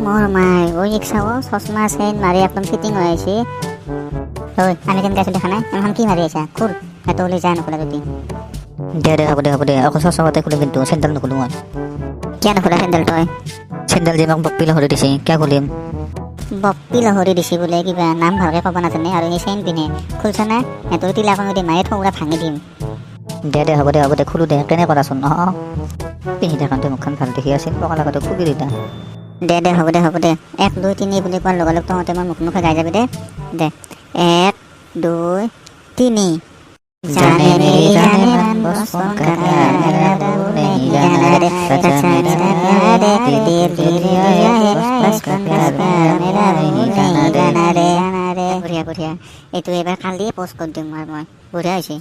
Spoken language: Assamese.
মোৰ মাই ওই এক চাও চশমা চেইন মাৰি একদম ফিটিং হৈ আহিছে ঐ আমি কেনেকৈ আছোঁ দেখা নাই এখন কি মাৰি আছা খুল সেইটো ওলাই যায় নোখোলা যদি দে হ'ব দে অকল চচমতে খুলিম কিন্তু চেণ্ডেল নুখুলো মই কিয় নোখোলা চেণ্ডেল তই চেণ্ডেল যে মোক বপ্পি লহৰি দিছে কিয় খুলিম বপ্পি লহৰি দিছে বোলে কিবা নাম ভালকৈ ক'ব নাজানে আৰু এই চেইন পিন্ধে খুলছা না সিহঁতৰ তিলাখন যদি মাৰি থৌৰা ভাঙি দিম দে হ'ব দে খুলো দে কেনে কৰাচোন পিন্ধি থাকোঁতে মুখখন ভাল দেখি আছিল পকা লগাটো খুলি দিতা দে হ'ব দে 1 2 3 বুলি কোৱাৰ লগে লগে তহঁতে মই মুখে গাই যাবি দে 1 2 3 जाने मेरी जाने मन बसों का मेरा वो नहीं जाना रे सच्चा मेरा रे दिल दिल है बस का प्यार मेरा नहीं जाना रे बढ़िया এইটো এবাৰ কালিয়ে পোষ্ট কৰি দিম মই বঢ়িয়া হৈছে